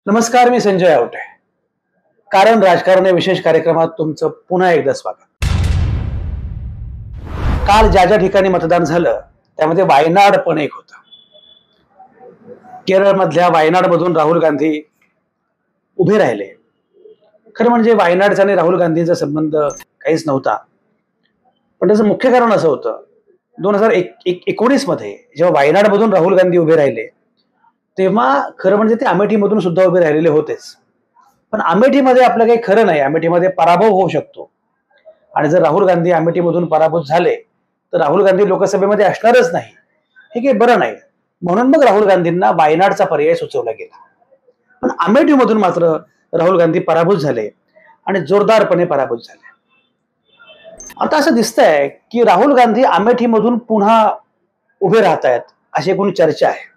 नमस्कार, मी संजय आवटे. कारण राजकारण या विशेष कार्यक्रमात तुमचं पुन्हा एकदा स्वागत. काल ज्या ज्या ठिकाणी मतदान झालं त्यामध्ये वायनाड पण एक होतं. केरळमधल्या वायनाडमधून राहुल गांधी उभे राहिले. खरं म्हणजे वायनाडचा आणि राहुल गांधींचा संबंध काहीच नव्हता, पण त्याचं मुख्य कारण असं होतं, 2019 मध्ये जेव्हा वायनाडमधून राहुल गांधी उभे राहिले तेव्हा खरं म्हणजे ते अमेठीमधून सुद्धा उभे राहिलेले होतेच. पण अमेठीमध्ये आपलं काही खरं नाही. अमेठीमध्ये पराभव होऊ शकतो आणि जर राहुल गांधी अमेठीमधून पराभूत झाले तर राहुल गांधी लोकसभेमध्ये असणारच नाही, हे काही बरं नाही. म्हणून मग राहुल गांधींना वायनाडचा पर्याय सुचवला गेला. पण अमेठीमधून मात्र राहुल गांधी पराभूत झाले आणि जोरदारपणे पराभूत झाले. आता असं दिसतंय की राहुल गांधी अमेठीमधून पुन्हा उभे राहत आहेत अशी कोणी चर्चा आहे.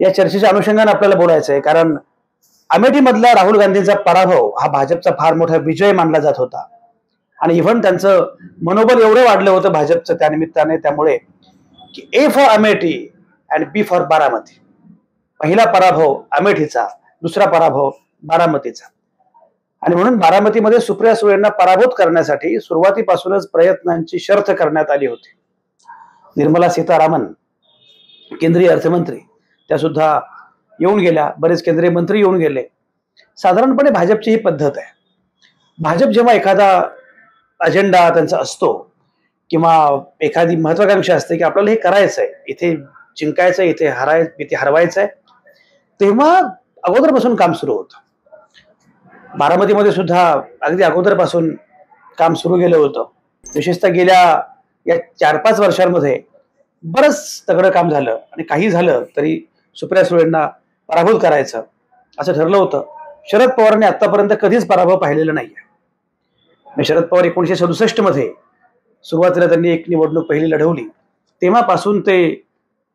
या चर्चेच्या अनुषंगाने आपल्याला बोलायचं आहे, कारण अमेठीमधला राहुल गांधींचा पराभव हा भाजपचा फार मोठा विजय मानला जात होता आणि इव्हन त्यांचं मनोबल एवढं वाढलं होतं भाजपचं त्या निमित्ताने, त्यामुळे की A for Amethi and B for Baramati. पहिला पराभव अमेठीचा, दुसरा पराभव बारामतीचा. आणि म्हणून बारामतीमध्ये सुप्रिया सुळेंना पराभूत करण्यासाठी सुरुवातीपासूनच प्रयत्नांची शर्थ करण्यात आली होती. निर्मला सीतारामन, केंद्रीय अर्थमंत्री, त्या सुद्धा येऊन गेल्या. बरेच केंद्रीय मंत्री येऊन गेले. साधारणपणे भाजपची ही पद्धत आहे. भाजप जेव्हा एखादा अजेंडा त्यांचा असतो किंवा एखादी महत्वाकांक्षा असते की आपल्याला हे करायचंय, इथे जिंकायचंय, इथे हरवायचंय, तेव्हा अगोदरपासून काम सुरू होतं. बारामतीमध्ये सुद्धा अगदी अगोदरपासून काम सुरू केलं होतं. विशेषतः गेल्या या 4-5 वर्षांमध्ये बरंच तगडं काम झालं आणि काही झालं तरी सुप्रिया सुळेंना पराभूत करायचं असं ठरलं होतं. शरद पवारांनी आतापर्यंत कधीच पराभव पाहिलेला नाहीये. शरद पवार 1967 मध्ये सुरुवातीला त्यांनी एक निवडणूक पहिली लढवली, तेव्हापासून ते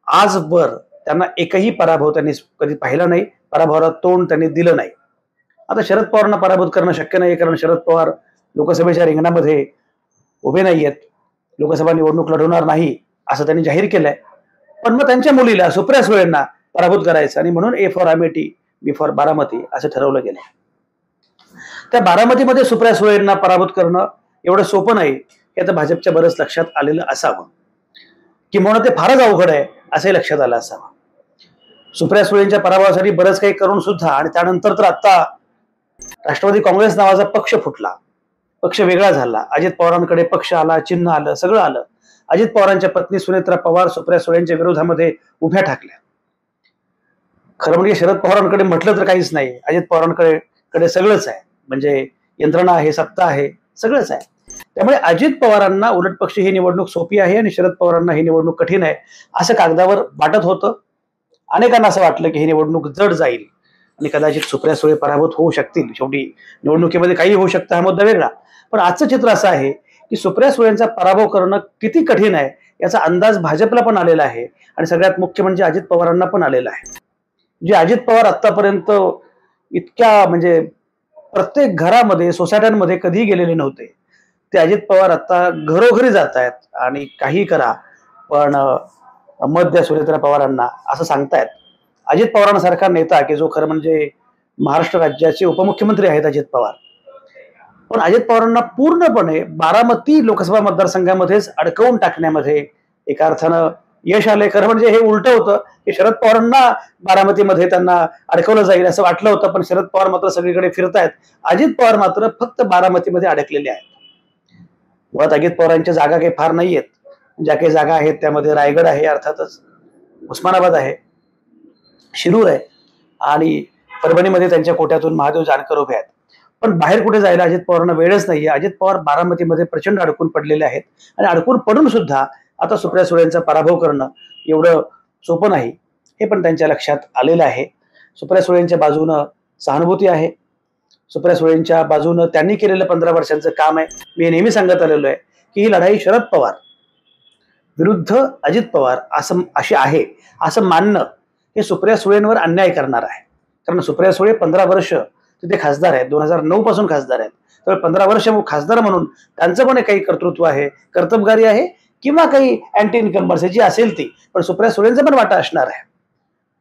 आजवर त्यांना एकही पराभव त्यांनी कधी पाहिला नाही. पराभवाला तोंड त्यांनी दिलं नाही. आता शरद पवारांना पराभूत करणं शक्य नाही, कारण शरद पवार लोकसभेच्या रिंगणामध्ये उभे नाहीयेत, लोकसभा निवडणूक लढवणार नाही असं त्यांनी जाहीर केलंय. पण मग त्यांच्या मुलीला सुप्रिया सुळेंना पराभूत करायचं आणि म्हणून A for Amethi B for Baramati असं ठरवलं गेलं. त्या बारामतीमध्ये सुप्रिया सुळेंना पराभूत करणं एवढं सोपं नाही हे आता भाजपच्या बरंच लक्षात आलेलं असावं, किंवा ते फारच अवघड आहे असंही लक्षात आलं असावं. सुप्रिया सुळेंच्या पराभवासाठी बरंच काही करून सुद्धा आणि त्यानंतर तर आता राष्ट्रवादी काँग्रेस नावाचा पक्ष फुटला, पक्ष वेगळा झाला. अजित पवारांकडे पक्ष आला, चिन्ह आलं, सगळं आलं. अजित पवारांच्या पत्नी सुनेत्रा पवार सुप्रिया सुळेंच्या विरोधामध्ये उभ्या ठाकल्या. खरं म्हणजे शरद पवारांकडे म्हटलं तर काहीच नाही, अजित पवारांकडे सगळंच आहे. म्हणजे यंत्रणा आहे, सत्ता आहे, सगळंच आहे. त्यामुळे अजित पवारांना उलट पक्षी ही निवडणूक सोपी आहे आणि शरद पवारांना ही निवडणूक कठीण आहे असं कागदावर वाटत होतं. अनेकांना असं वाटलं की ही निवडणूक जड जाईल आणि कदाचित सुप्रिया सुळे पराभूत होऊ शकतील. शेवटी निवडणुकीमध्ये काही होऊ शकतं, हा मुद्दा वेगळा. पण आजचं चित्र असं आहे की सुप्रिया सुळेंचा पराभव करणं किती कठीण आहे याचा अंदाज भाजपला पण आलेला आहे आणि सगळ्यात मुख्य म्हणजे अजित पवारांना पण आलेला आहे. जे अजित पवार आतापर्यंत इतक्या म्हणजे प्रत्येक घरामध्ये, सोसायट्यांमध्ये कधीही गेलेले नव्हते, ते अजित पवार आता घरोघरी जात आहेत आणि काही करा पण मत द्या सुनेत्रा पवारांना असं सांगतायत. अजित पवारांसारखा नेता की जो खरं म्हणजे महाराष्ट्र राज्याचे उपमुख्यमंत्री आहेत अजित पवार, पण अजित पवारांना पूर्णपणे बारामती लोकसभा मतदारसंघामध्येच अडकवून टाकण्यामध्ये एका अर्थानं यश आले. खरं म्हणजे हे उलट होतं की शरद पवारांना बारामतीमध्ये त्यांना अडकवलं जाईल असं वाटलं होतं, पण शरद पवार मात्र सगळीकडे फिरतायत. अजित पवार मात्र फक्त बारामतीमध्ये अडकलेले आहेत. मुळात अजित पवारांच्या जागा काही फार नाहीयेत. ज्या काही जागा आहेत त्यामध्ये रायगड आहे, अर्थातच उस्मानाबाद आहे, शिरूर आहे आणि परभणीमध्ये त्यांच्या कोट्यातून महादेव जानकर उभे आहेत. पण बाहेर कुठे जायला अजित पवारांना वेळच नाहीये. अजित पवार बारामतीमध्ये प्रचंड अडकून पडलेले आहेत आणि अडकून पडून सुद्धा आता सुप्रिया सुळेंचा पराभव करणं एवढं सोपं नाही हे पण त्यांच्या लक्षात आलेलं आहे. सुप्रिया सुळेंच्या बाजूनं सहानुभूती आहे. सुप्रिया सुळेंच्या बाजूनं त्यांनी केलेलं 15 वर्षांचं काम आहे. मी नेहमी सांगत आलेलो आहे की ही लढाई शरद पवार विरुद्ध अजित पवार अशी आहे असं मानणं हे सुप्रिया सुळेंवर अन्याय करणार आहे. कारण सुप्रिया सुळे 15 वर्ष तिथे खासदार आहेत, 2009 पासून खासदार आहेत. तर 15 वर्ष खासदार म्हणून त्यांचं पण काही कर्तृत्व आहे, कर्तबगारी आहे किंवा काही अँटी इन्कम्बन्सी जी असेल ती, पण सुप्रिया सुळेंचा पण वाटा असणार आहे.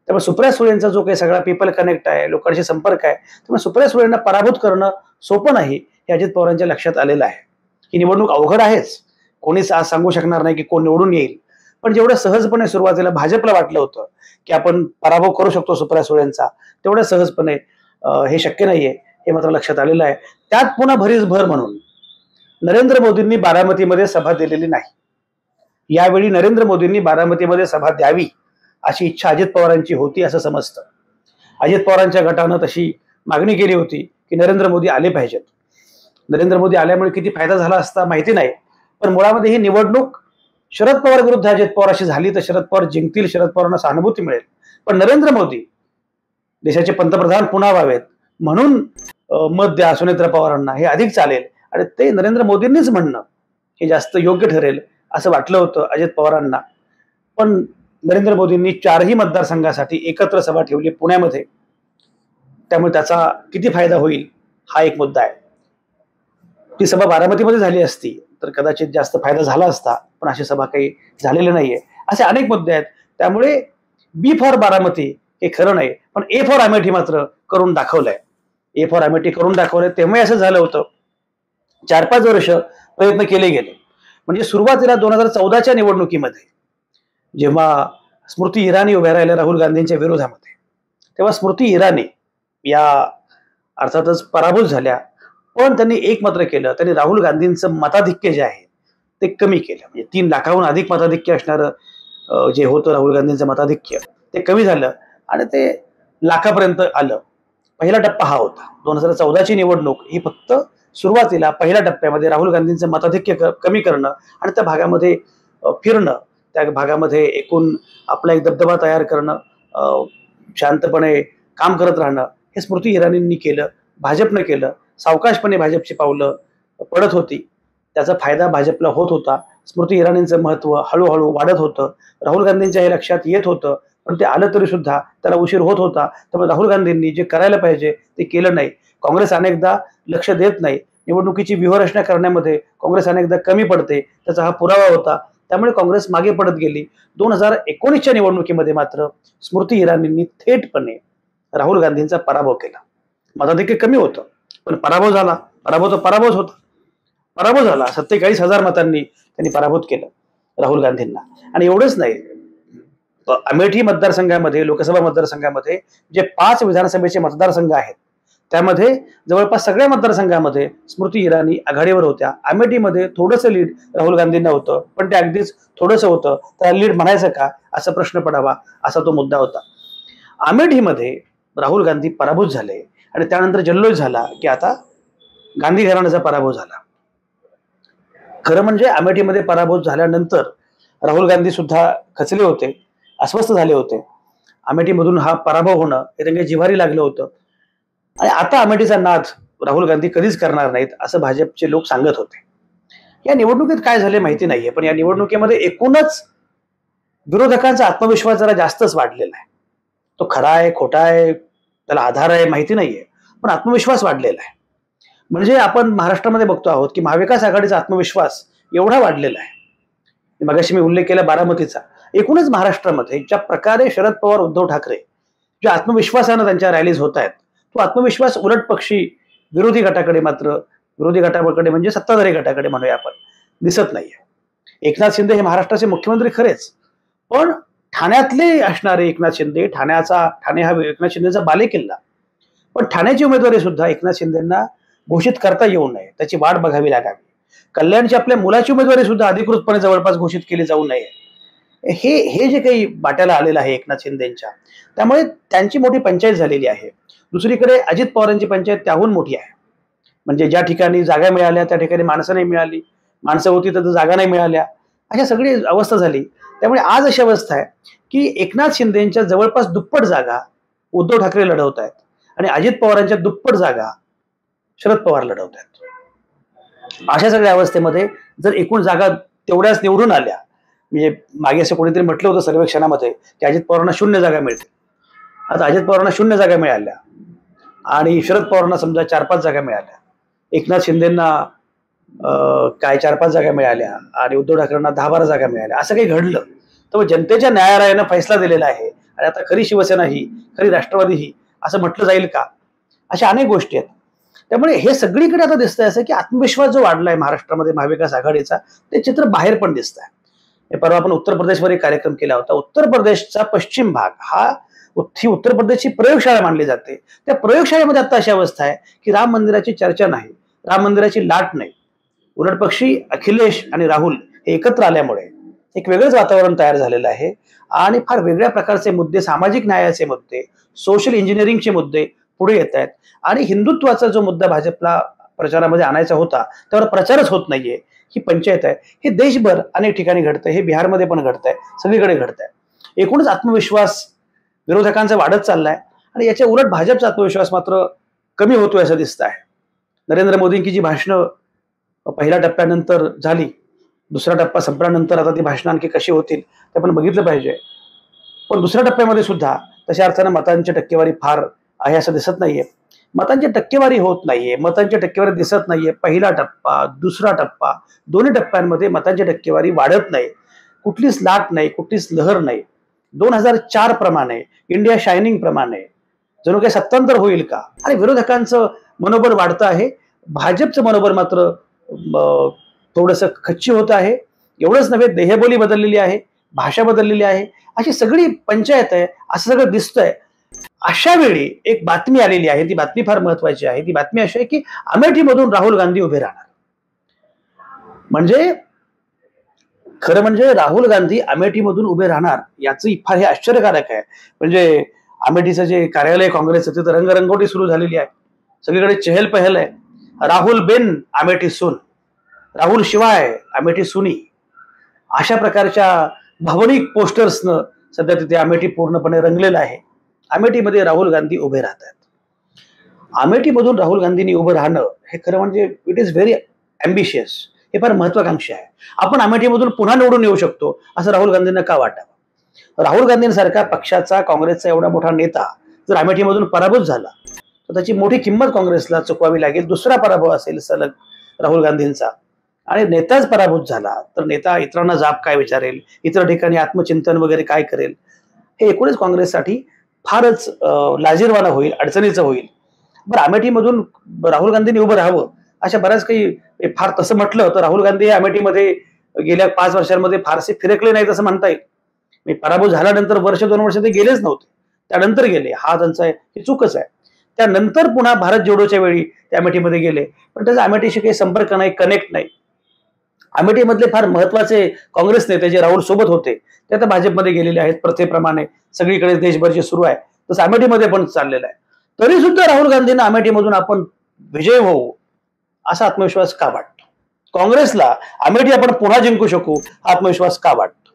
त्यामुळे सुप्रिया सुळेंचा जो काही सगळा पीपल कनेक्ट आहे, लोकांशी संपर्क आहे, त्यामुळे सुप्रिया सुळेंना पराभूत करणं सोपं नाही हे अजित पवारांच्या लक्षात आलेलं आहे. ही निवडणूक अवघड आहेच, कोणीच आज सांगू शकणार नाही की कोण निवडून येईल. पण जेवढं सहजपणे सुरुवातीला भाजपला वाटलं होतं की आपण पराभव करू शकतो सुप्रिया सुळेंचा, तेवढ्या सहजपणे हे शक्य नाहीये हे मात्र लक्षात आलेलं आहे. त्यात पुन्हा भरीस भर म्हणून नरेंद्र मोदींनी बारामतीमध्ये सभा दिलेली नाही. यावेळी नरेंद्र मोदींनी बारामतीमध्ये सभा द्यावी अशी इच्छा अजित पवारांची होती असं समजतं. अजित पवारांच्या गटानं तशी मागणी केली होती की नरेंद्र मोदी आले पाहिजेत. नरेंद्र मोदी आल्यामुळे किती फायदा झाला असता माहिती नाही, पण मुळामध्ये ही निवडणूक शरद पवार विरुद्ध अजित पवार अशी झाली तर शरद पवार जिंकतील, शरद पवारांना सहानुभूती मिळेल. पण नरेंद्र मोदी देशाचे पंतप्रधान पुन्हा व्हावेत म्हणून मत द्या सुनेत्रा पवारांना हे अधिक चालेल आणि ते नरेंद्र मोदींनीच म्हणणं हे जास्त योग्य ठरेल असं वाटलं होतं अजित पवारांना. पण नरेंद्र मोदींनी 4ही मतदारसंघासाठी एकत्र सभा ठेवली पुण्यामध्ये, त्यामुळे त्याचा किती फायदा होईल हा एक मुद्दा आहे. ती सभा बारामतीमध्ये झाली असती तर कदाचित जास्त फायदा झाला असता, पण अशी सभा काही झालेली नाहीये. असे अनेक मुद्दे आहेत. त्यामुळे बी फॉर बारामती हे खरं नाही, पण ए फॉर अमेठी मात्र करून दाखवलंय. ए फॉर अमेठी करून दाखवलंय. तेव्हा असं झालं होतं, 4-5 वर्ष प्रयत्न केले गेले. म्हणजे सुरुवातीला 2014च्या निवडणुकीमध्ये जेव्हा स्मृती इराणी उभ्या राहिल्या राहुल गांधींच्या विरोधामध्ये, तेव्हा स्मृती इराणी या अर्थातच पराभूत झाल्या. पण त्यांनी एक मात्र केलं, त्यांनी राहुल गांधींचं मताधिक्य जे आहे ते कमी केलं. म्हणजे 3 लाखाहून अधिक मताधिक्य असणारं जे होतं राहुल गांधींचं मताधिक्य ते कमी झालं आणि ते लाखापर्यंत आलं. पहिला टप्पा हा होता. 2014ची निवडणूक ही फक्त सुरुवातीला पहिल्या टप्प्यामध्ये राहुल गांधींचं मताधिक्य कमी करणं आणि त्या भागामध्ये फिरणं, त्या भागामध्ये एकूण आपला एक दबदबा तयार करणं, शांतपणे काम करत राहणं हे स्मृती इराणींनी केलं, भाजपनं केलं. सावकाशपणे भाजपची पावलं पडत होती, त्याचा फायदा भाजपला होत होता. स्मृती इराणींचं महत्व हळूहळू वाढत होतं. राहुल गांधींच्या हे लक्षात येत होतं, पण ते आलं तरी सुद्धा त्याला उशीर होत होता. त्यामुळे राहुल गांधींनी जे करायला पाहिजे ते केलं नाही. काँग्रेस अनेकदा लक्ष देत नाही, निवडणुकीची व्यूहरचना करण्यामध्ये काँग्रेस अनेकदा कमी पडते, त्याचा हा पुरावा होता. त्यामुळे काँग्रेस मागे पडत गेली. 2019च्या निवडणुकीमध्ये मात्र स्मृती इराणींनी थेटपणे राहुल गांधींचा पराभव केला. मताधिक्य कमी होतं पण पराभव झाला. पराभव तर पराभवच होता. पराभव झाला. 47,000 मतांनी त्यांनी पराभूत केलं राहुल गांधींना. आणि एवढंच नाही, अमेठी मतदारसंघामध्ये, लोकसभा मतदारसंघामध्ये जे 5 विधानसभेचे मतदारसंघ आहेत त्यामध्ये जवळपास सगळ्या मतदारसंघामध्ये स्मृती इराणी आघाडीवर होत्या. अमेठीमध्ये थोडंसं लीड राहुल गांधींना होतं, पण ते अगदीच थोडंसं होतं. त्याला लीड म्हणायचं का असा प्रश्न पडावा असा तो मुद्दा होता. अमेठीमध्ये राहुल गांधी पराभूत झाले आणि त्यानंतर जल्लोष झाला की आता गांधी घराण्याचा पराभव झाला. खरं म्हणजे अमेठीमध्ये पराभूत झाल्यानंतर राहुल गांधी सुद्धा खचले होते, अस्वस्थ झाले होते. अमेठीमधून हा पराभव होणं हे त्यांच्या जिव्हारी लागलं होतं आणि आता अमेठीचा नाद राहुल गांधी कधीच करणार नाहीत असं भाजपचे लोक सांगत होते. या निवडणुकीत काय झाले माहिती नाहीये, पण या निवडणुकीमध्ये एकूणच विरोधकांचा आत्मविश्वास जरा जास्तच वाढलेला आहे. तो खरा आहे खोटा आहे त्याला आधार आहे माहिती नाहीये, पण आत्मविश्वास वाढलेला आहे. म्हणजे आपण महाराष्ट्रामध्ये बघतो आहोत की महाविकास आघाडीचा आत्मविश्वास एवढा वाढलेला आहे. मगाशी मी उल्लेख केला बारामतीचा. एकूणच महाराष्ट्रामध्ये ज्या प्रकारे शरद पवार उद्धव ठाकरे ज्या आत्मविश्वासानं त्यांच्या रॅलीज होत आहेत, तो आत्मविश्वास उलट पक्षी विरोधी गटाकडे मात्र, विरोधी गटाकडे म्हणजे सत्ताधारी गटाकडे म्हणूया आपण, दिसत नाहीये. एकनाथ शिंदे हे महाराष्ट्राचे मुख्यमंत्री खरेच, पण ठाण्यातले असणारे एकनाथ शिंदे, ठाणे हा एकनाथ शिंदेचा बालेकिल्ला, पण ठाण्याची उमेदवारी सुद्धा एकनाथ शिंदेंना घोषित करता येऊ नये, त्याची वाट बघावी लागावी. कल्याणची आपल्या मुलाची उमेदवारी सुद्धा अधिकृतपणे जवळपास घोषित केली जाऊ नये, हे जे काही बाट्याला आलेलं आहे एकनाथ शिंदेंच्या, त्यामुळे त्यांची मोठी पंचायत झालेली आहे. दुसरीकडे अजित पवारांची पंचायत त्याहून मोठी आहे. म्हणजे ज्या ठिकाणी जागा मिळाल्या त्या ठिकाणी माणसं नाही मिळाली, माणसं होती तर जागा नाही मिळाल्या, अशा सगळी अवस्था झाली. त्यामुळे आज अशी अवस्था आहे की एकनाथ शिंदेच्या जवळपास दुप्पट जागा उद्धव ठाकरे लढवत आहेत आणि अजित पवारांच्या दुप्पट जागा शरद पवार लढवत आहेत. अशा सगळ्या अवस्थेमध्ये जर एकूण जागा तेवढ्याच निवडून आल्या, म्हणजे मागे असं कोणीतरी म्हटलं होतं सर्वेक्षणामध्ये की अजित पवारांना 0 जागा मिळतील. आता अजित पवारांना 0 जागा मिळाल्या आणि शरद पवारांना समजा 4-5 जागा मिळाल्या, एकनाथ शिंदेंना काय 4-5 जागा मिळाल्या आणि उद्धव ठाकरेंना 10-12 जागा मिळाल्या, असं काही घडलं तर जनतेच्या न्यायालयानं फैसला दिलेला आहे आणि आता खरी शिवसेना ही, खरी राष्ट्रवादी ही असं म्हटलं जाईल का? अशा अनेक गोष्टी आहेत. त्यामुळे हे सगळीकडे आता दिसतंय असं की आत्मविश्वास जो वाढलाय महाराष्ट्रामध्ये महाविकास आघाडीचा, ते चित्र बाहेर पण दिसतंय. परवा आपण उत्तर प्रदेशवर एक कार्यक्रम केला होता. उत्तर प्रदेशचा पश्चिम भाग ही उत्तर प्रदेशची प्रयोगशाळा मानली जाते. त्या प्रयोगशाळेमध्ये आता अशी अवस्था आहे की राम मंदिराची चर्चा नाही, राम मंदिराची लाट नाही. उलट पक्षी अखिलेश आणि राहुल हे एकत्र आल्यामुळे एक वेगळंच वातावरण तयार झालेलं आहे आणि फार वेगळ्या प्रकारचे मुद्दे, सामाजिक न्यायाचे मुद्दे, सोशल इंजिनिअरिंगचे मुद्दे पुढे येत आहेत आणि हिंदुत्वाचा जो मुद्दा भाजपला प्रचारामध्ये आणायचा होता त्यावर प्रचारच होत नाहीये. ही पंचायत आहे. हे देशभर अनेक ठिकाणी घडतंय. हे बिहारमध्ये पण घडतंय, सगळीकडे घडतंय. एकूणच आत्मविश्वास विरोधकांचा वाढत चाललाय आणि याच्या उलट भाजपचा आत्मविश्वास मात्र कमी होतोय असं दिसत आहे. नरेंद्र मोदींची जी भाषणं पहिल्या टप्प्यानंतर झाली, दुसरा टप्पा संपल्यानंतर आता ती भाषणं आणखी कशी होतील ते आपण बघितलं पाहिजे. पण दुसऱ्या टप्प्यामध्ये सुद्धा तशा अर्थानं मतांची टक्केवारी फार आहे असं दिसत नाहीये. मतांची टक्केवारी होत नाहीये, मतांची टक्केवारी दिसत नाहीये. पहिला टप्पा, दुसरा टप्पा, दोन्ही टप्प्यांमध्ये मतांची टक्केवारी वाढत नाही. कुठलीच लाट नाही, कुठलीच लहर नाही. 2004 प्रमाणे, इंडिया शायनिंग प्रमाणे जणू काही सत्तांतर होईल का? आणि विरोधकांचं मनोबल वाढतं आहे, भाजपचं मनोबल मात्र थोडंसं खच्ची होत आहे. एवढंच नव्हे, देहबोली बदललेली आहे, भाषा बदललेली आहे, अशी सगळी पंचायत आहे असं सगळं दिसतंय. अशा वेळी एक बातमी आलेली आहे, ती बातमी फार महत्वाची आहे. ती बातमी अशी आहे की अमेठीमधून राहुल गांधी उभे राहणार. म्हणजे खरं म्हणजे राहुल गांधी अमेठीमधून उभे राहणार याचं फार हे आश्चर्यकारक आहे. म्हणजे अमेठीचं जे कार्यालय काँग्रेसचं तिथं रंगरंगोटी सुरू झालेली आहे, सगळीकडे चहल पहल आहे. राहुल बिन अमेठी सुन, राहुल शिवाय अमेठी सुनी, अशा प्रकारच्या भावनिक पोस्टर्सनं सध्या तिथे अमेठी पूर्णपणे रंगलेलं आहे. अमेठीमध्ये राहुल गांधी उभे राहत आहेत. अमेठीमधून राहुल गांधींनी उभं राहणं हे खरं म्हणजे इट इज व्हेरी अँबिशियस, हे फार महत्वाकांक्षी आहे. आपण अमेठीमधून पुन्हा निवडून येऊ शकतो असं राहुल गांधींना का वाटावं? राहुल गांधींसारखा पक्षाचा, काँग्रेसचा एवढा मोठा नेता जर अमेठीमधून पराभूत झाला तर त्याची मोठी किंमत काँग्रेसला चुकवावी लागेल. दुसरा पराभव असेल सलग राहुल गांधींचा, आणि नेताच पराभूत झाला तर नेता इतरांना जाब काय विचारेल, इतर ठिकाणी आत्मचिंतन वगैरे काय करेल, हे एकूणच काँग्रेससाठी फारच लाजिरवाणं होईल, अडचणीचं होईल. बरं, अमेठीमधून राहुल गांधींनी उभं राहावं अशा बऱ्याच काही, फार तसं म्हटलं तर राहुल गांधी हे अमेठीमध्ये गेल्या 5 वर्षांमध्ये फारसे फिरकले नाहीत असं म्हणता येईल. पराभव झाल्यानंतर वर्ष 2 वर्ष ते गेलेच नव्हते, त्यानंतर गेले. हा त्यांचा हे चूकच आहे. त्यानंतर पुन्हा भारत जोडोच्या वेळी ते अमेठीमध्ये गेले, पण त्याचा अमेठीशी काही संपर्क नाही, कनेक्ट नाही. अमेठीमधले फार महत्वाचे काँग्रेस नेते जे राहुल सोबत होते ते आता भाजपमध्ये गेलेले आहेत. प्रथेप्रमाणे सगळीकडे देशभर जे सुरू आहे तसं अमेठीमध्ये पण चाललेलं आहे. तरी सुद्धा राहुल गांधींना अमेठीमधून आपण विजय होऊ असा आत्मविश्वास का वाटतो? काँग्रेसला अमेठी आपण पुन्हा जिंकू शकू हा आत्मविश्वास का वाटतो?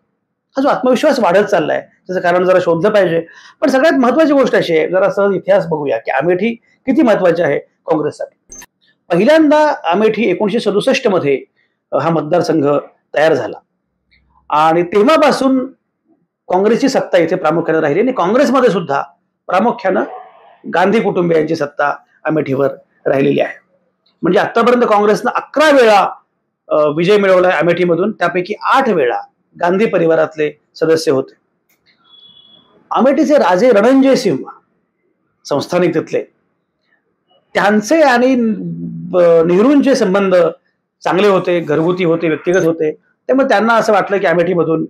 हा जो आत्मविश्वास वाढत चाललाय त्याचं कारण जरा शोधलं पाहिजे. पण सगळ्यात महत्वाची गोष्ट अशी आहे, जरा सहज इतिहास बघूया की अमेठी किती महत्वाची आहे काँग्रेससाठी. पहिल्यांदा अमेठी 1967 मध्ये हा मतदारसंघ तयार झाला आणि तेव्हापासून काँग्रेसची सत्ता इथे प्रामुख्याने राहिली आणि काँग्रेसमध्ये सुद्धा प्रामुख्यानं गांधी कुटुंबियांची सत्ता अमेठीवर राहिलेली आहे. म्हणजे आतापर्यंत काँग्रेसनं 11 वेळा विजय मिळवलाय अमेठीमधून, त्यापैकी 8 वेळा गांधी परिवारातले सदस्य होते. अमेठीचे राजे रणंजय सिंह संस्थानिक तिथले, त्यांचे आणि नेहरूंचे संबंध चांगले होते, घरगुती होते, व्यक्तिगत होते. त्यामुळे त्यांना असं वाटलं की अमेठीमधून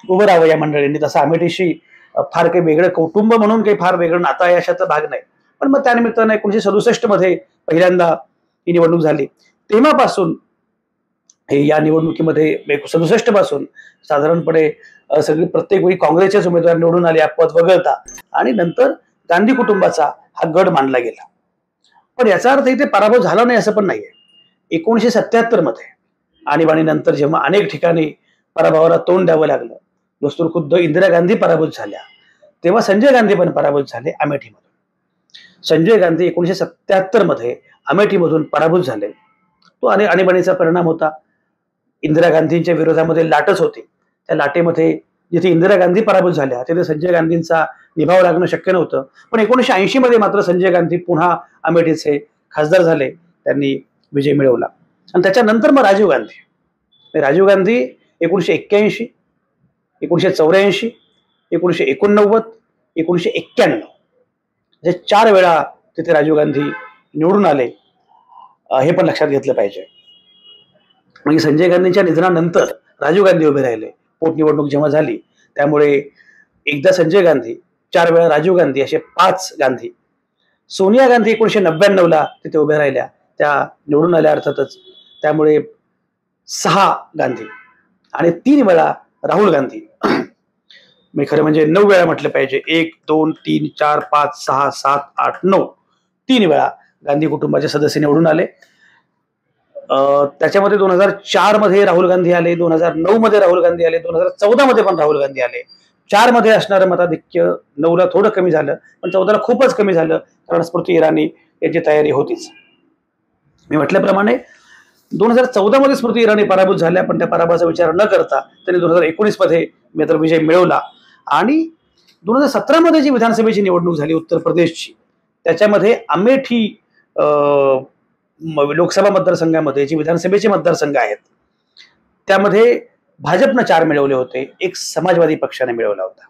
उभं राहावं या मंडळींनी. तसं अमेठीशी फार काही वेगळं कुटुंब म्हणून काही फार वेगळं नातं आहे अशाचा भाग नाही. पण मग त्यानिमित्तानं 1967 मध्ये पहिल्यांदा ही निवडणूक झाली. तेव्हापासून या निवडणुकीमध्ये 67 पासून साधारणपणे सगळी प्रत्येक वेळी काँग्रेसचेच उमेदवार निवडून आले अपवाद वगळता, आणि नंतर गांधी कुटुंबाचा हा गड मानला गेला. पण याचा अर्थ इथे पराभव झाला नाही असं पण नाहीये. 1977 मध्ये आणीबाणीनंतर जेव्हा अनेक ठिकाणी पराभवाला तोंड द्यावं लागलं, दोस्तूर खुद्द इंदिरा गांधी पराभूत झाल्या, तेव्हा संजय गांधी पण पराभूत झाले अमेठीमधून. संजय गांधी 1977 मध्ये अमेठीमधून पराभूत झाले. तो आणीबाणीचा परिणाम होता. इंदिरा गांधींच्या विरोधामध्ये लाटच होती. त्या लाटेमध्ये जिथे इंदिरा गांधी पराभूत झाल्या तिथे संजय गांधींचा निभाव लागणं शक्य नव्हतं. पण 1980 मध्ये मात्र संजय गांधी पुन्हा अमेठीचे खासदार झाले, त्यांनी विजय मिळवला. आणि त्याच्यानंतर मग राजीव गांधी 1981, 1984, 1989 1991, म्हणजे 4 वेळा तिथे राजीव गांधी निवडून आले, हे पण लक्षात घेतलं पाहिजे. म्हणजे संजय गांधींच्या निधनानंतर राजीव गांधी उभे राहिले पोटनिवडणूक जेव्हा झाली. त्यामुळे एकदा संजय गांधी, 4 वेळा राजीव गांधी, असे 5 गांधी. सोनिया गांधी 1999ला तिथे उभ्या राहिल्या, त्या निवडून आल्या अर्थातच. त्यामुळे 6 गांधी आणि 3 वेळा राहुल गांधी. मी खरं म्हणजे 9 वेळा म्हटलं पाहिजे. 1, 2, 3, 4, 5, 6, 7, 8, 9, 3 वेळा गांधी कुटुंबाचे सदस्य निवडून आले. त्याच्यामध्ये 2004 मध्ये राहुल गांधी आले, 2009 मध्ये राहुल गांधी आले, 2014 मध्ये पण राहुल गांधी आले. 4 मध्ये असणारं मताधिक्य 9ला थोडं कमी झालं, पण 14ला खूपच कमी झालं, कारण स्मृती इराणी याची तयारी होतीच. मी म्हटल्याप्रमाणे 2014 मध्ये स्मृती इराणी पराभूत झाल्या, पण त्या पराभवाचा विचार न करता त्यांनी 2019 मध्ये मात्र विजय मिळवला. आणि 2017 मध्ये जी विधानसभेची निवडणूक झाली उत्तर प्रदेशची, त्याच्यामध्ये अमेठी लोकसभा मतदारसंघामध्ये जी विधानसभेचे मतदारसंघ आहेत, त्यामध्ये भाजपनं 4 मिळवले होते, 1 समाजवादी पक्षाने मिळवला होता.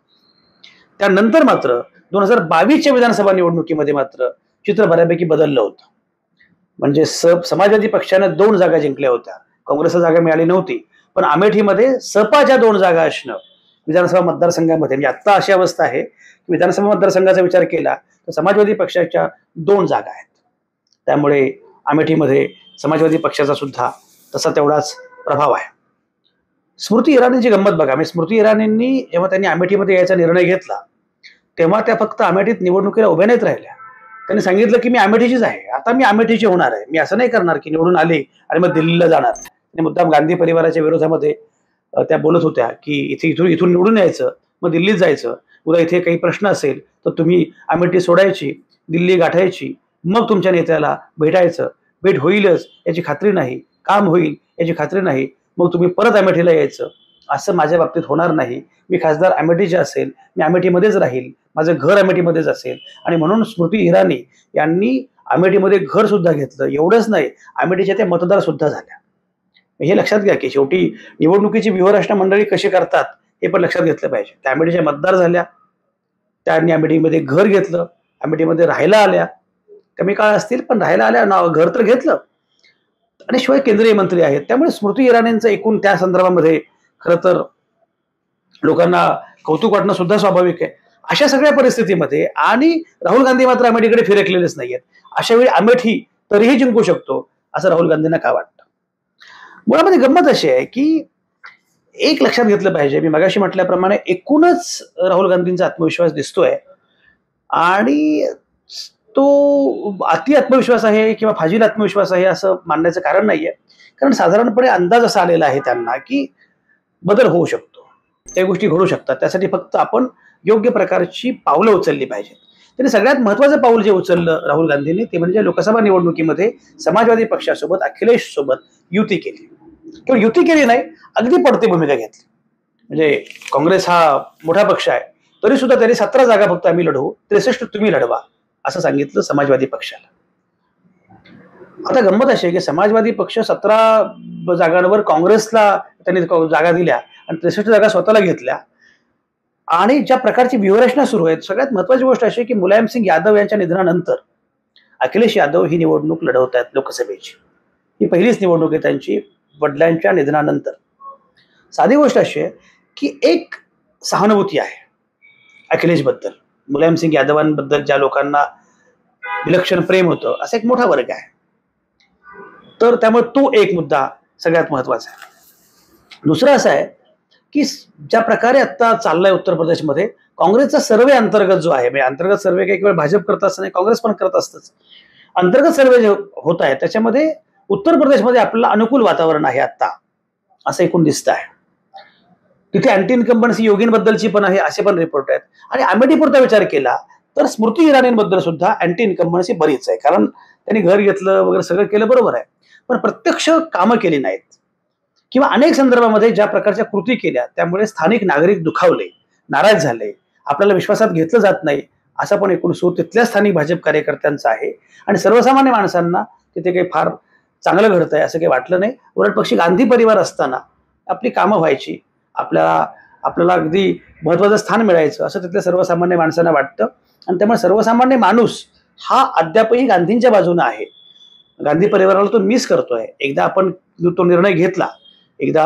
त्यानंतर मात्र 2022च्या विधानसभा निवडणुकीमध्ये मात्र चित्र बऱ्यापैकी बदललं होतं. म्हणजे समाजवादी पक्षानं 2 जागा जिंकल्या होत्या, काँग्रेसला जागा मिळाली नव्हती. पण अमेठीमध्ये सपाच्या 2 जागा असणं विधानसभा मतदारसंघामध्ये, म्हणजे आता अशी अवस्था आहे की विधानसभा मतदारसंघाचा विचार केला तर समाजवादी पक्षाच्या 2 जागा आहेत. त्यामुळे अमेठीमध्ये समाजवादी पक्षाचा सुद्धा तसा तेवढाच प्रभाव आहे. स्मृती इराणींची गंमत बघा. म्हणजे स्मृती इराणींनी जेव्हा त्यांनी अमेठीमध्ये यायचा निर्णय घेतला, तेव्हा त्या फक्त अमेठीत निवडणुकीला उभ्या नाहीत राहिल्या. त्यांनी सांगितलं की मी अमेठीचीच आहे, आता मी अमेठीची होणार आहे, मी असं नाही करणार की निवडून आले आणि मग दिल्लीला जाणार. आणि मुद्दाम गांधी परिवाराच्या विरोधामध्ये त्या बोलत होत्या की इथून निवडून यायचं, मग दिल्लीत जायचं, उद्या इथे काही प्रश्न असेल तर तुम्ही अमेठी सोडायची, दिल्ली गाठायची, मग तुमच्या नेत्याला भेटायचं, भेट होईलच याची खात्री नाही, काम होईल याची खात्री नाही, मग तुम्ही परत अमेठीला यायचं. असं माझ्या बाबतीत होणार नाही. मी खासदार अमेठीचे असेल, मी अमेठीमध्येच राहील, माझं घर अमेठीमध्येच असेल. आणि म्हणून स्मृती इराणी यांनी अमेठीमध्ये घर सुद्धा घेतलं. एवढंच नाही, अमेठीच्या ते मतदार सुद्धा झाल्या. हे लक्षात घ्या की शेवटी निवडणुकीची व्यूहरचना मंडळी कशी करतात हे पण लक्षात घेतलं पाहिजे. त्या अमेठीच्या मतदार झाल्या, त्यांनी अमेठीमध्ये घर घेतलं, अमेठीमध्ये राहायला आल्या, कमी काळ असतील पण राहायला आल्या, घर तर घेतलं, आणि शिवाय केंद्रीय मंत्री आहेत. त्यामुळे स्मृती इराणींचं एकूण त्या संदर्भामध्ये खरं तर लोकांना कौतुक वाटणं सुद्धा स्वाभाविक आहे. अशा सगळ्या परिस्थितीमध्ये आणि राहुल गांधी मात्र अमेठीकडे फिरकलेलेच नाहीयेत. अशा वेळी अमेठी तरीही जिंकू शकतो असं राहुल गांधींना का वाटतं? मुळामध्ये गंमत अशी आहे की एक लक्षात घेतलं पाहिजे, मी मगाशी म्हटल्याप्रमाणे एकूणच राहुल गांधींचा आत्मविश्वास दिसतोय, आणि तो अति आत्मविश्वास आहे किंवा फाजील आत्मविश्वास आहे असं मानण्याचं कारण नाहीये. कारण साधारणपणे अंदाज असा आलेला आहे त्यांना की बदल होऊ शकतो, त्या गोष्टी घडू शकतात. त्यासाठी फक्त आपण योग्य प्रकारची पावलं उचलली पाहिजेत. त्यांनी सगळ्यात महत्वाचं पाऊल जे उचललं राहुल गांधींनी ते म्हणजे लोकसभा निवडणुकीमध्ये समाजवादी पक्षासोबत अखिलेश सोबत युती केली. केवळ युती केली नाही, अगदी पडती भूमिका घेतली. म्हणजे काँग्रेस हा मोठा पक्ष आहे, तरी सुद्धा त्यांनी 17 जागा फक्त आम्ही लढवू, 63 तुम्ही लढवा असं सांगितलं समाजवादी पक्षाला. आता गंमत अशी आहे की समाजवादी पक्ष 17 जागांवर काँग्रेसला त्यांनी जागा दिल्या आणि 63 जागा स्वतःला घेतल्या. आणि ज्या प्रकारची व्यूहरचना सुरू आहे, सगळ्यात महत्वाची गोष्ट अशी की मुलायम सिंग यादव यांच्या निधनानंतर अखिलेश यादव ही निवडणूक लढवत आहेत लोकसभेची. ही पहिलीच निवडणूक आहे त्यांची वडिलांच्या निधनानंतर. साधी गोष्ट अशी आहे की एक सहानुभूती आहे अखिलेश बद्दल, मुलायम सिंग यादवांबद्दल ज्या लोकांना विलक्षण प्रेम होतं असा एक मोठा वर्ग आहे. तर त्यामुळे तो एक मुद्दा सगळ्यात महत्वाचा आहे. दुसरं असं आहे की ज्या प्रकारे आता चाललाय उत्तर प्रदेशमध्ये काँग्रेसचा सर्वे अंतर्गत जो आहे, म्हणजे अंतर्गत सर्वे काही केवळ भाजप करत असं नाही, काँग्रेस पण करत असतंच. अंतर्गत सर्वे जे होत आहे त्याच्यामध्ये उत्तर प्रदेशमध्ये आपल्याला अनुकूल वातावरण आहे आता असं एकूण दिसत आहे. तिथे अँटी इन्कम्बन्सी योगींबद्दलची पण आहे असे पण रिपोर्ट आहेत. आणि अमेठीपुरता विचार केला तर स्मृती इराणींबद्दल सुद्धा अँटी इन्कम्बन्सी बरीच आहे. कारण त्यांनी घर घेतलं वगैरे सगळं केलं, बरोबर आहे, पण प्रत्यक्ष कामं केली नाहीत किंवा अनेक संदर्भामध्ये ज्या प्रकारच्या कृती केल्या त्यामुळे स्थानिक नागरिक दुखावले, नाराज झाले, आपल्याला विश्वासात घेतलं जात नाही असा पण एकूण सूर तिथल्या स्थानिक भाजप कार्यकर्त्यांचा आहे. आणि सर्वसामान्य माणसांना तिथे काही फार चांगलं घडतंय असं काही वाटलं नाही. उलट पक्षी गांधी परिवार असताना आपली कामं व्हायची, आपल्याला आपल्याला अगदी महत्त्वाचं स्थान मिळायचं असं तिथल्या सर्वसामान्य माणसांना वाटतं. आणि त्यामुळे सर्वसामान्य माणूस हा अद्यापही गांधींच्या बाजूने आहे. गांधी परिवाराला तो मिस करतोय. एकदा आपण तो निर्णय घेतला, एकदा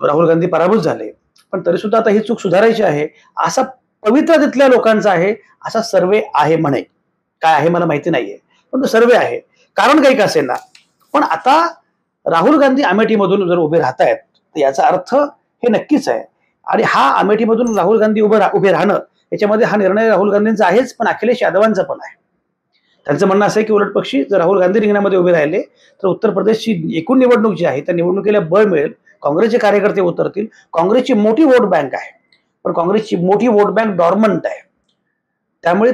राहुल गांधी पराभूत झाले, पण तरी सुद्धा आता ही चूक सुधारायची आहे असा पवित्र तिथल्या लोकांचा आहे, असा सर्वे आहे म्हणे. काय आहे मला माहिती नाहीये, पण तो सर्वे आहे. कारण काही का असेना, पण आता राहुल गांधी अमेठीमधून जर उभे राहत आहेत तर याचा अर्थ हे नक्कीच आहे. आणि हा अमेठीमधून राहुल गांधी उभे राहणं, याच्यामध्ये हा निर्णय राहुल गांधींचा आहेच, पण अखिलेश यादवांचा पण आहे. त्यांचं म्हणणं असं आहे की उलट पक्षी जर राहुल गांधी रिंगणामध्ये उभे राहिले तर उत्तर प्रदेशची एकूण निवडणूक जी आहे त्या निवडणुकीला बळ मिळेल, काँग्रेसचे कार्यकर्ते उतरतील. काँग्रेसची मोठी वोट बँक आहे, पण काँग्रेसची मोठी वोट बँक डॉर्मंट आहे. त्यामुळे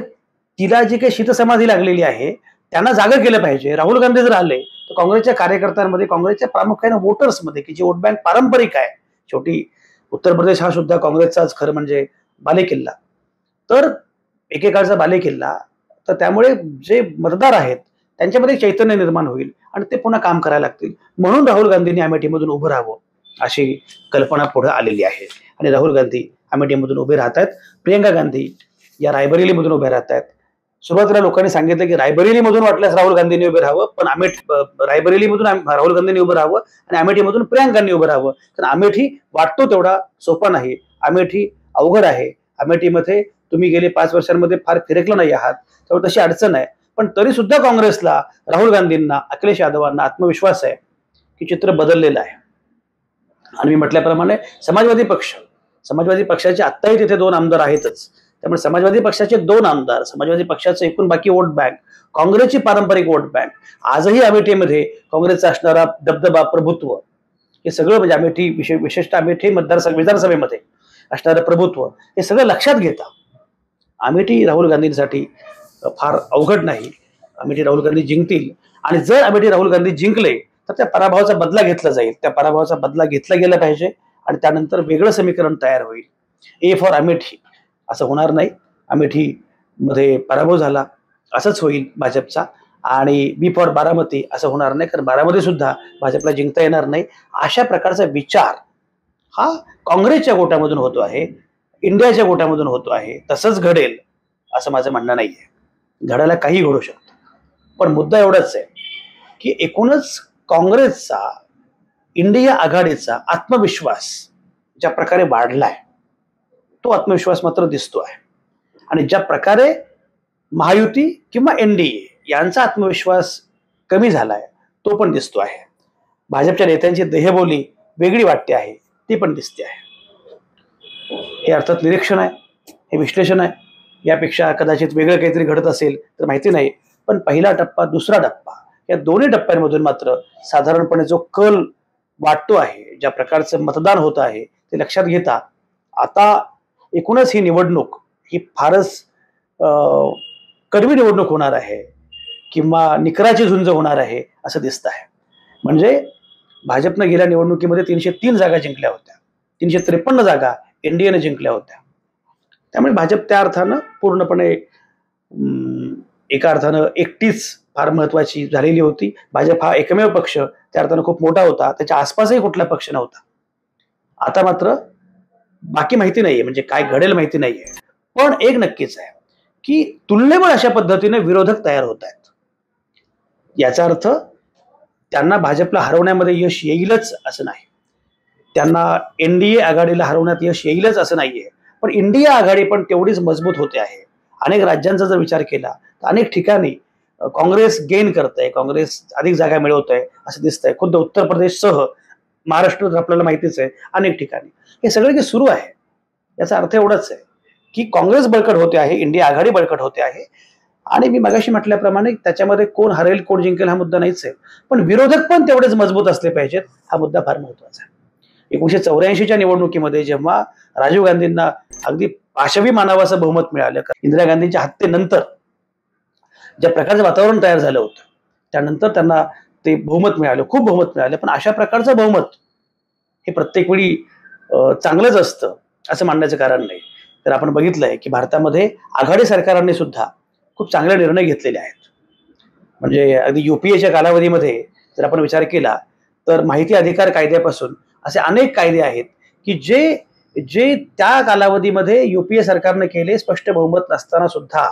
तिला जी काही शीतसमाधी लागलेली आहे त्यांना जागा केलं पाहिजे. राहुल गांधी जर आले तर काँग्रेसच्या कार्यकर्त्यांमध्ये, काँग्रेसच्या प्रामुख्याने वोटर्समध्ये, की जी वोट बँक पारंपरिक आहे, शेवटी उत्तर प्रदेश हा सुद्धा काँग्रेसचाच खरं म्हणजे बालेकिल्ला, तर एकेकाळचा बालेकिल्ला, तर त्यामुळे जे मतदार आहेत त्यांच्यामध्ये चैतन्य निर्माण होईल आणि ते पुन्हा काम करायला लागतील. म्हणून राहुल गांधींनी अमेठीमधून उभं राहावं अशी कल्पना पुढे आलेली आहे. आणि राहुल गांधी अमेठीमधून उभे राहत आहेत. प्रियंका गांधी या रायबरेलीमधून उभे राहत आहेत. सुरुवातीला लोकांनी सांगितलं की रायबरेलीमधून वाटल्यास राहुल गांधींनी उभे राहावं, पण रायबरेलीमधून राहुल गांधींनी उभं राहावं आणि अमेठीमधून प्रियंकांनी उभं राहावं. कारण अमेठी वाटतो तेवढा सोपा नाही, अमेठी अवघड आहे. अमेठीमध्ये तुम्ही गेले 5 वर्षांमध्ये फार फिरकलं नाही आहात, त्यामुळे तशी अडचण आहे. पण तरी सुद्धा काँग्रेसला, राहुल गांधींना, अखिलेश यादवांना आत्मविश्वास आहे की चित्र बदललेलं आहे. आणि मी म्हटल्याप्रमाणे समाजवादी पक्षाचे आत्ताही तिथे 2 आमदार आहेतच. त्यामुळे समाजवादी पक्षाचे 2 आमदार, समाजवादी पक्षाचं एकूण बाकी वोट बँक, काँग्रेसची पारंपरिक वोट बँक, आजही अमेठीमध्ये काँग्रेसचा असणारा दबदबा, प्रभुत्व, हे सगळं म्हणजे अमेठी विशेषतः अमेठी विधानसभेमध्ये असणारं प्रभुत्व, हे सगळं लक्षात घेता अमेठी राहुल गांधींसाठी फार अवघड नाही. अमेठी राहुल गांधी जिंकतील. आणि जर अमेठी राहुल गांधी जिंकले तर त्या पराभवाचा बदला घेतला जाईल. त्या पराभवाचा बदला घेतला गेला पाहिजे आणि त्यानंतर वेगळं समीकरण तयार होईल. ए फॉर अमेठी असं होणार नाही. अमेठीमध्ये पराभव झाला असंच होईल भाजपचा. आणि बी फॉर बारामती असं होणार नाही, कारण बारामती सुद्धा भाजपला जिंकता येणार नाही. अशा प्रकारचा विचार हा काँग्रेसच्या गोटामधून होतो आहे, इंडियाच्या गोटामधून होतो आहे. तसंच घडेल असं माझं म्हणणं नाहीये. घडायला काही घडू शकतं, पण मुद्दा एवढाच आहे की एकूणच काँग्रेसचा, इंडिया आघाडीचा आत्मविश्वास ज्या प्रकारे वाढलाय तो आत्मविश्वास मात्र दिसतो आहे. आणि ज्या प्रकारे महायुती किंवा एनडीए यांचा आत्मविश्वास कमी झालाय तो पण दिसतो आहे. भाजपच्या नेत्यांची देहबोली वेगळी वाटते आहे, ती पण दिसते आहे. हे अर्थात निरीक्षण आहे, हे विश्लेषण आहे. यापेक्षा कदाचित वेगळं काहीतरी घडत असेल तर माहिती नाही. पण पहिला टप्पा, दुसरा टप्पा, या दोन्ही टप्प्यांमधून मात्र साधारणपणे जो कल वाटतो आहे, ज्या प्रकारचं मतदान होत आहे ते लक्षात घेता आता एकूणच ही निवडणूक ही फारच कडवी निवडणूक होणार आहे किंवा निकराची झुंज होणार आहे असं दिसत आहे. म्हणजे भाजपनं गेल्या निवडणुकीमध्ये 303 जागा जिंकल्या होत्या, 353 जागा एनडीएने जिंकल्या होत्या. त्यामुळे भाजप त्या अर्थानं पूर्णपणे एका अर्थानं एकटीच फार महत्वाची झालेली होती. भाजप हा एकमेव पक्ष त्या अर्थानं खूप मोठा होता, त्याच्या आसपासही कुठला पक्ष नव्हता. आता मात्र बाकी माहिती नाहीये, म्हणजे काय घडेल माहिती नाहीये. पण एक नक्कीच आहे की तुल्यबळ अशा पद्धतीने विरोधक तयार होत आहेत. याचा अर्थ त्यांना भाजपला हरवण्यामध्ये यश येईलच असं नाही, त्यांना एनडीए आघाडीला हरवण्यात यश येईलच असं नाहीये. पण इंडिया आघाडी पण तेवढीच मजबूत होते आहे. अनेक राज्यांचा जर विचार केला तर अनेक ठिकाणी काँग्रेस गेन करत आहे, काँग्रेस अधिक जागा मिळवत आहे असं दिसतंय. खुद्द उत्तर प्रदेशसह महाराष्ट्र आपल्याला माहितीच आहे, अनेक ठिकाणी हे सगळे जे सुरू आहे याचा अर्थ एवढाच आहे की काँग्रेस बळकट होते आहे, इंडिया आघाडी बळकट होते आहे. आणि मी मगाशी म्हटल्याप्रमाणे त्याच्यामध्ये कोण हरेल कोण जिंकेल हा मुद्दा नाहीच आहे, पण विरोधक पण तेवढेच मजबूत असले पाहिजेत, हा मुद्दा फार महत्वाचा आहे. 1984च्या निवडणुकीमध्ये जेव्हा राजीव गांधींना अगदी पाशवी मानावाचं बहुमत मिळालं, इंदिरा गांधींच्या हत्येनंतर ज्या प्रकारचं वातावरण तयार झालं होतं त्यानंतर त्यांना ते बहुमत मिळालं, खूप बहुमत मिळालं. पण अशा प्रकारचं बहुमत हे प्रत्येक वेळी चांगलंच असतं असं मानण्याचं कारण नाही. तर आपण बघितलंय की भारतामध्ये आघाडी सरकारांनी सुद्धा खूप चांगले निर्णय घेतलेले आहेत. म्हणजे अगदी युपीएच्या कालावधीमध्ये जर आपण विचार केला तर माहिती अधिकार कायद्यापासून असे अनेक कायदे आहेत की जे जे त्या कालावधीमध्ये युपीए सरकारने केले, स्पष्ट बहुमत नसताना सुद्धा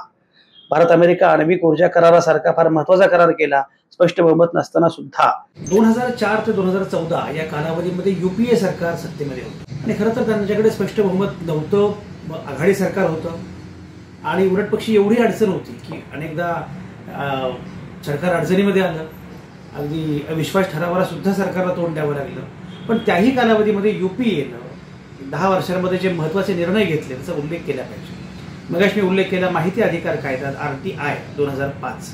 भारत अमेरिका आण्विक ऊर्जा करारासारखा फार महत्वाचा करार केला, स्पष्ट बहुमत नसताना सुद्धा 2004 ते 2014 या कालावधीमध्ये युपीए सरकार सत्तेमध्ये होतं आणि खरं तर त्यांच्याकडे स्पष्ट बहुमत नव्हतं, आघाडी सरकार होतं आणि उलटपक्षी एवढी अडचण होती की अनेकदा सरकार अडचणीमध्ये आलं, अगदी अविश्वास ठरावाला सुद्धा सरकारला तोंड द्यावं लागलं. पण त्याही कालावधीमध्ये युपीएनं 10 वर्षांमध्ये जे महत्त्वाचे निर्णय घेतले त्याचा उल्लेख केला पाहिजे. मगाशी मी उल्लेख केला माहिती अधिकार कायदा RTI 2005,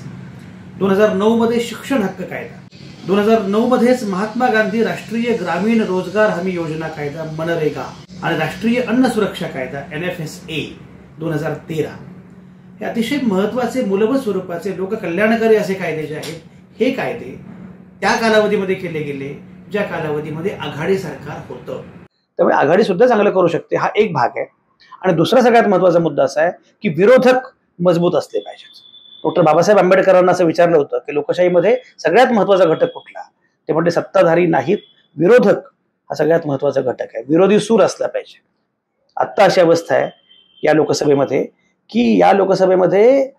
2009 मध्ये शिक्षण हक्क कायदा, 2009 मध्येच महात्मा गांधी राष्ट्रीय ग्रामीण रोजगार हमी योजना कायदा मनरेगा आणि राष्ट्रीय अन्न सुरक्षा कायदा NFSA 2013 हे अतिशय महत्त्वाचे मूलभूत स्वरूपाचे लोककल्याणकारी असे कायदे जे आहेत, हे कायदे त्या कालावधीमध्ये केले गेले ज्या कालावधीमध्ये आघाडी सरकार होतं. त्यामुळे आघाडी सुद्धा चांगलं करू शकते, हा एक भाग आहे. आणि दुसरा सगळ्यात महत्त्वाचा मुद्दा असा आहे की विरोधक मजबूत असले पाहिजेत. डॉक्टर बाबासाहेब आंबेडकरांना असं विचारलं होतं की लोकशाहीमध्ये सगळ्यात महत्त्वाचा घटक कुठला, ते म्हणजे सत्ताधारी नाहीत, विरोधक हा सगळ्यात महत्त्वाचा घटक आहे. विरोधी सूर असला पाहिजे. आत्ता अशी अवस्था आहे या लोकसभेमध्ये की या लोकसभेमध्ये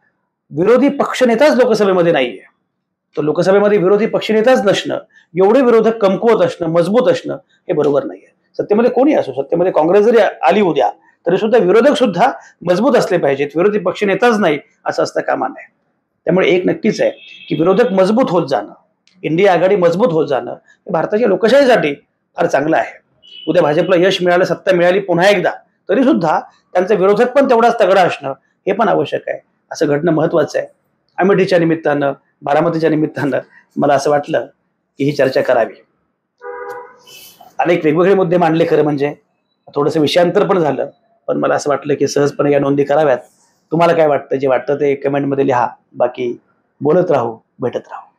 विरोधी पक्षनेताच लोकसभेमध्ये नाहीये. तर लोकसभेमध्ये विरोधी पक्षनेताच नसणं, एवढे विरोधक कमकुवत असणं, मजबूत असणं हे बरोबर नाहीये. सत्तेमध्ये कोणी असो, सत्तेमध्ये काँग्रेस जरी आली उद्या तरी सुद्धा विरोधक सुद्धा मजबूत असले पाहिजेत, विरोधी पक्षनेताच नाही असं असता कामा नये. त्यामुळे एक नक्कीच आहे की विरोधक मजबूत होत जाणं, इंडिया आघाडी मजबूत होत जाणं हे भारताच्या लोकशाहीसाठी फार चांगलं आहे. उद्या भाजपला यश मिळालं, सत्ता मिळाली पुन्हा एकदा, तरी सुद्धा त्यांचे विरोधक पण तेवढाच तगडा असणं हे पण आवश्यक आहे. असं घडणं महत्वाचं आहे. अमेठीच्या निमित्तानं, बारामतीच्या निमित्तानं मला असं वाटलं की ही चर्चा करावी. अनेक वेगवेगळे मुद्दे मांडले, खरं म्हणजे थोडंसं विषयांतर पण झालं, पण मला असं वाटलं की सहजपणे या नोंदी कराव्यात. तुम्हाला काय वाटतं? जे वाटतं ते कमेंटमध्ये लिहा. बाकी बोलत राहू, भेटत राहू.